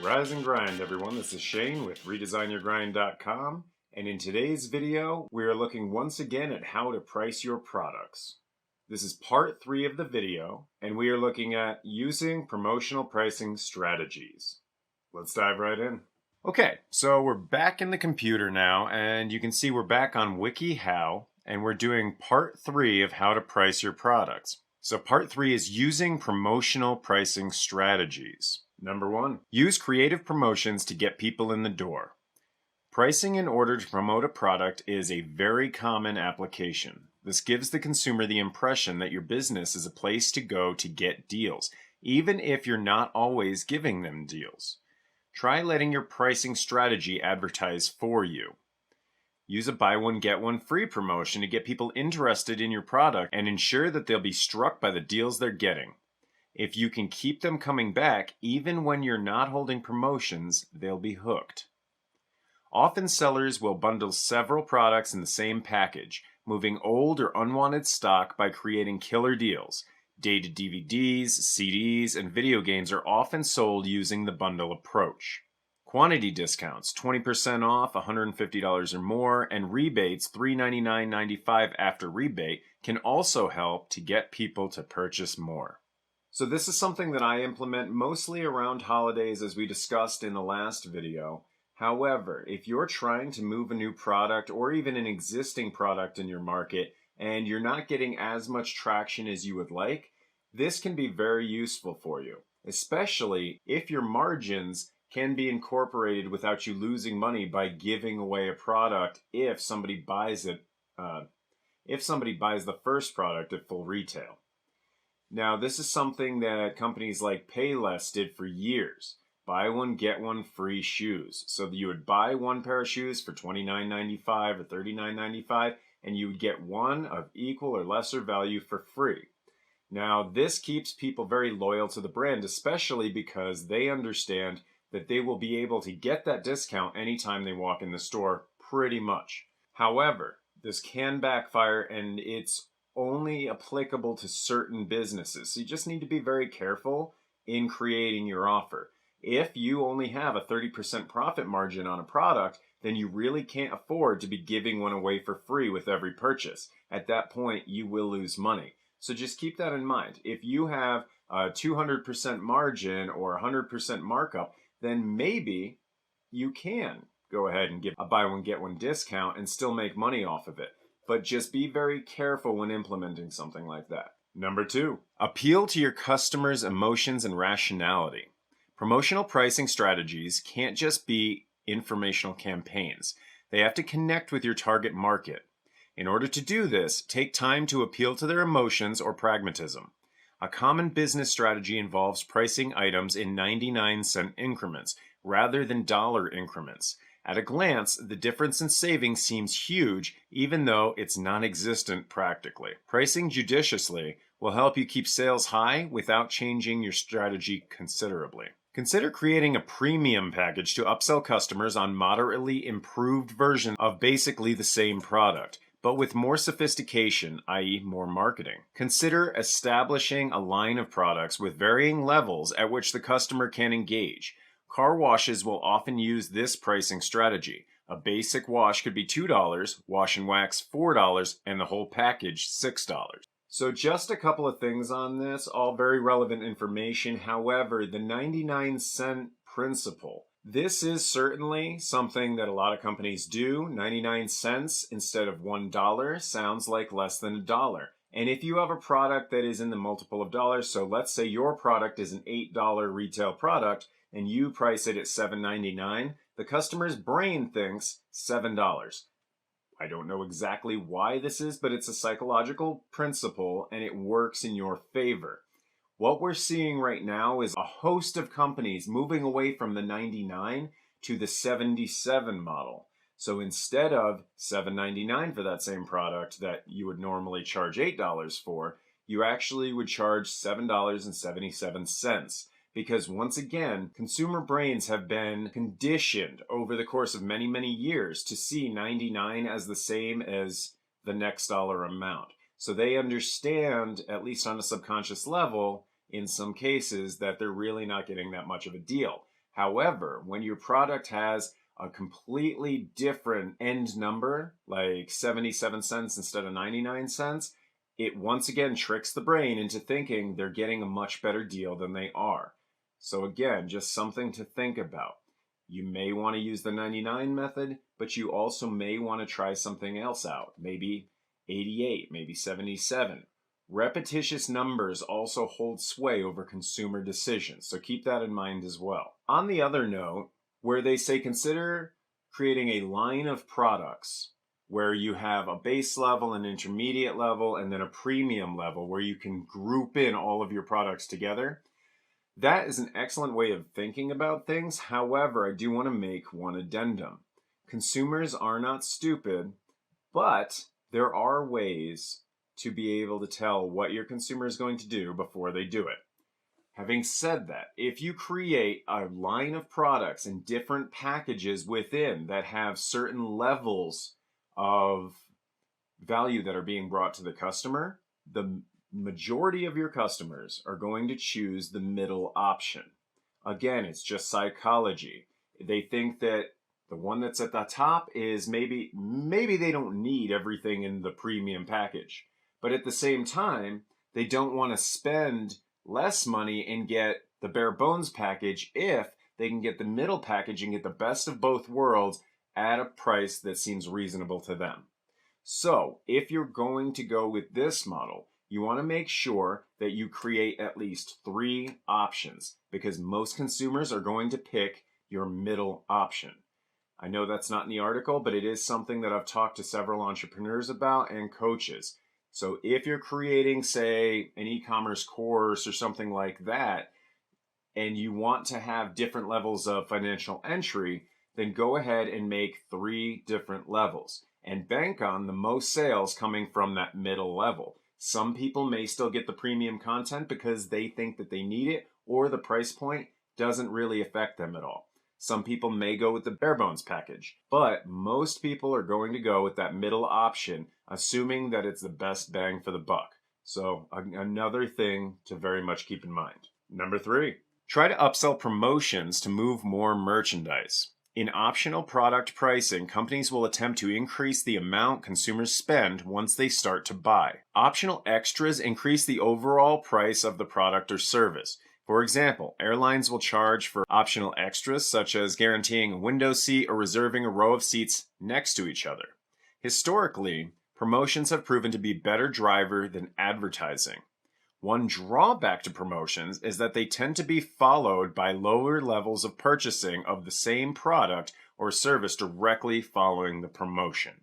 Rise and grind, everyone. This is Shane with ReDesignYourGrind.com, and in today's video, we are looking once again at how to price your products. This is part 3 of the video, and we are looking at using promotional pricing strategies. Let's dive right in. Okay, so we're back in the computer now, and you can see we're back on WikiHow, and we're doing part 3 of how to price your products. So part 3 is using promotional pricing strategies. Number 1, use creative promotions to get people in the door. Pricing in order to promote a product is a very common application. This gives the consumer the impression that your business is a place to go to get deals, even if you're not always giving them deals. Try letting your pricing strategy advertise for you. Use a buy one get one free promotion to get people interested in your product and ensure that they'll be struck by the deals they're getting. If you can keep them coming back, even when you're not holding promotions, they'll be hooked. Often sellers will bundle several products in the same package, moving old or unwanted stock by creating killer deals. Dated DVDs, CDs, and video games are often sold using the bundle approach. Quantity discounts, 20% off, $150 or more, and rebates, $399.95 after rebate, can also help to get people to purchase more. So this is something that I implement mostly around holidays, as we discussed in the last video. However, if you're trying to move a new product or even an existing product in your market and you're not getting as much traction as you would like, this can be very useful for you, especially if your margins can be incorporated without you losing money by giving away a product if somebody buys the first product at full retail. Now, this is something that companies like Payless did for years. Buy one, get one free shoes. So you would buy one pair of shoes for $29.95 or $39.95, and you would get one of equal or lesser value for free. Now, this keeps people very loyal to the brand, especially because they understand that they will be able to get that discount anytime they walk in the store, pretty much. However, this can backfire, and it's only applicable to certain businesses. So you just need to be very careful in creating your offer. If you only have a 30% profit margin on a product, then you really can't afford to be giving one away for free with every purchase. At that point, you will lose money. So just keep that in mind. If you have a 200% margin or 100% markup, then maybe you can go ahead and give a buy one get one discount and still make money off of it. But just be very careful when implementing something like that. Number 2, appeal to your customers' emotions and rationality. Promotional pricing strategies can't just be informational campaigns. They have to connect with your target market. In order to do this, take time to appeal to their emotions or pragmatism. A common business strategy involves pricing items in 99-cent increments rather than dollar increments. At a glance, the difference in savings seems huge, even though it's non-existent practically. Pricing judiciously will help you keep sales high without changing your strategy considerably. Consider creating a premium package to upsell customers on moderately improved version of basically the same product, but with more sophistication, i.e. more marketing. Consider establishing a line of products with varying levels at which the customer can engage. Car washes will often use this pricing strategy. A basic wash could be $2, wash and wax $4, and the whole package $6. So just a couple of things on this, all very relevant information. However, the 99-cent principle. This is certainly something that a lot of companies do. 99 cents instead of $1 sounds like less than $1. And if you have a product that is in the multiple of dollars, so let's say your product is an $8 retail product and you price it at $7.99, the customer's brain thinks $7. I don't know exactly why this is, but it's a psychological principle and it works in your favor. What we're seeing right now is a host of companies moving away from the 99 to the 77 model. So instead of $7.99 for that same product that you would normally charge $8 for, you actually would charge $7.77. Because once again, consumer brains have been conditioned over the course of many, many years to see 99 as the same as the next dollar amount. So they understand, at least on a subconscious level, in some cases, that they're really not getting that much of a deal. However, when your product has a completely different end number, like 77 cents instead of 99 cents, it once again tricks the brain into thinking they're getting a much better deal than they are. So again, just something to think about. You may want to use the 99 method, but you also may want to try something else out. Maybe 88, maybe 77. Repetitious numbers also hold sway over consumer decisions, so keep that in mind as well. On the other note, where they say consider creating a line of products where you have a base level, an intermediate level, and then a premium level where you can group in all of your products together. That is an excellent way of thinking about things. However, I do want to make one addendum. Consumers are not stupid, but there are ways to be able to tell what your consumer is going to do before they do it. Having said that, if you create a line of products and different packages within that have certain levels of value that are being brought to the customer, the majority of your customers are going to choose the middle option. Again, it's just psychology. They think that the one that's at the top is maybe they don't need everything in the premium package. But at the same time, they don't want to spend less money and get the bare bones package if they can get the middle package and get the best of both worlds at a price that seems reasonable to them. So if you're going to go with this model, you want to make sure that you create at least 3 options because most consumers are going to pick your middle option. I know that's not in the article, but it is something that I've talked to several entrepreneurs about and coaches. So if you're creating, say, an e-commerce course or something like that, and you want to have different levels of financial entry, then go ahead and make 3 different levels and bank on the most sales coming from that middle level. Some people may still get the premium content because they think that they need it or the price point doesn't really affect them at all. Some people may go with the bare bones package, but most people are going to go with that middle option, assuming that it's the best bang for the buck. So another thing to very much keep in mind. Number 3, try to upsell promotions to move more merchandise. In optional product pricing, companies will attempt to increase the amount consumers spend once they start to buy. Optional extras increase the overall price of the product or service. For example, airlines will charge for optional extras such as guaranteeing a window seat or reserving a row of seats next to each other. Historically, promotions have proven to be a better driver than advertising. One drawback to promotions is that they tend to be followed by lower levels of purchasing of the same product or service directly following the promotion.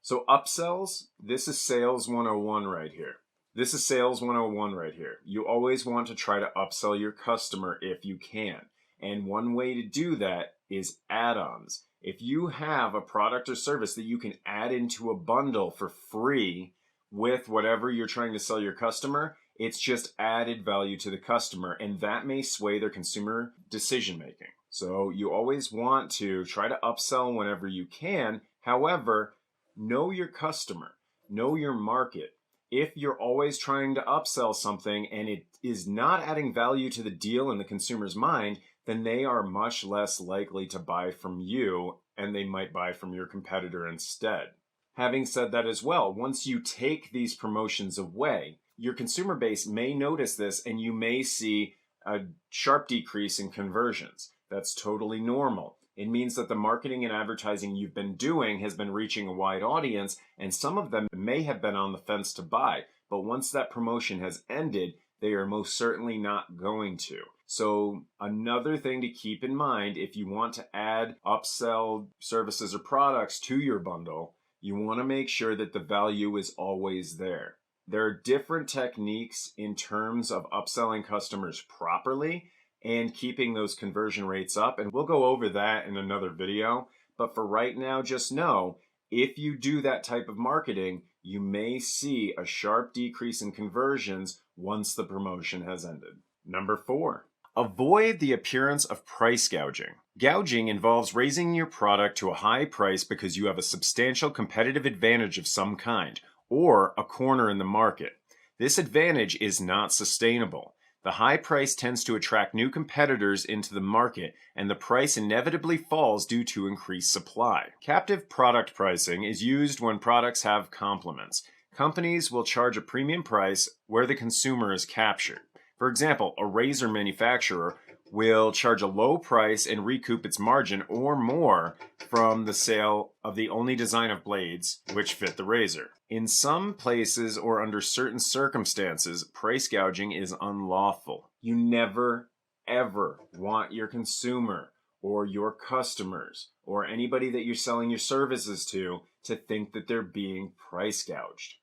So upsells, this is sales 101 right here. This is sales 101 right here. You always want to try to upsell your customer if you can. And one way to do that is add-ons. If you have a product or service that you can add into a bundle for free with whatever you're trying to sell your customer, it's just added value to the customer, and that may sway their consumer decision making. So you always want to try to upsell whenever you can. However, know your customer, know your market. If you're always trying to upsell something and it is not adding value to the deal in the consumer's mind, then they are much less likely to buy from you and they might buy from your competitor instead. Having said that as well, once you take these promotions away, your consumer base may notice this and you may see a sharp decrease in conversions. That's totally normal. It means that the marketing and advertising you've been doing has been reaching a wide audience, and some of them may have been on the fence to buy. But once that promotion has ended, they are most certainly not going to. So another thing to keep in mind, if you want to add upsell services or products to your bundle, you want to make sure that the value is always there. There are different techniques in terms of upselling customers properly and keeping those conversion rates up. And we'll go over that in another video. But for right now, just know, if you do that type of marketing, you may see a sharp decrease in conversions once the promotion has ended. Number 4, avoid the appearance of price gouging. Gouging involves raising your product to a high price because you have a substantial competitive advantage of some kind, or a corner in the market. This advantage is not sustainable. The high price tends to attract new competitors into the market, and the price inevitably falls due to increased supply. Captive product pricing is used when products have complements. Companies will charge a premium price where the consumer is captured. For example, a razor manufacturer will charge a low price and recoup its margin or more from the sale of the only design of blades which fit the razor. In some places or under certain circumstances, price gouging is unlawful. You never, ever want your consumer or your customers or anybody that you're selling your services to think that they're being price gouged.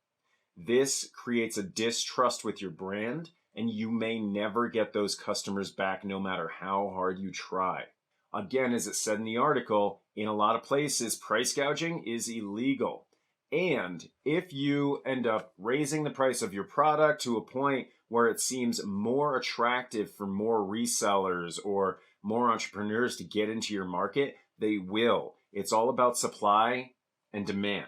This creates a distrust with your brand, and you may never get those customers back no matter how hard you try. Again, as it said in the article, in a lot of places, price gouging is illegal. And if you end up raising the price of your product to a point where it seems more attractive for more resellers or more entrepreneurs to get into your market, they will. It's all about supply and demand.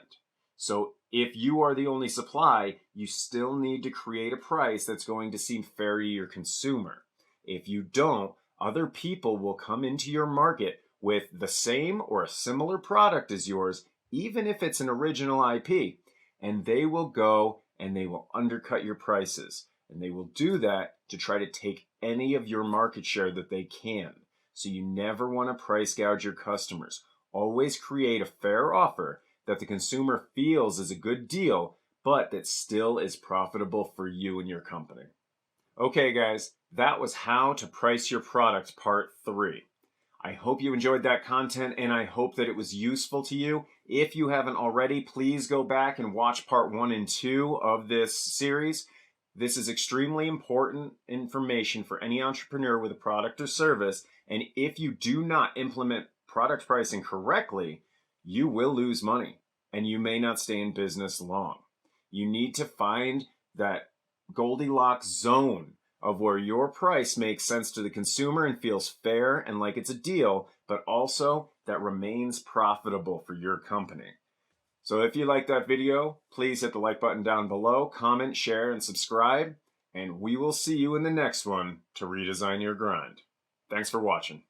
So if you are the only supply, you still need to create a price that's going to seem fair to your consumer. If you don't, other people will come into your market with the same or a similar product as yours, even if it's an original IP, and they will go and they will undercut your prices. And they will do that to try to take any of your market share that they can. So you never want to price gouge your customers. Always create a fair offer that the consumer feels is a good deal, but that still is profitable for you and your company. Okay, guys, that was how to price your product part 3. I hope you enjoyed that content, and I hope that it was useful to you. If you haven't already, please go back and watch part 1 and 2 of this series. This is extremely important information for any entrepreneur with a product or service, and if you do not implement product pricing correctly, you will lose money, and you may not stay in business long. You need to find that Goldilocks zone of where your price makes sense to the consumer and feels fair and like it's a deal, but also that remains profitable for your company. So if you like that video, please hit the like button down below, comment, share, and subscribe, and we will see you in the next one to redesign your grind. Thanks for watching.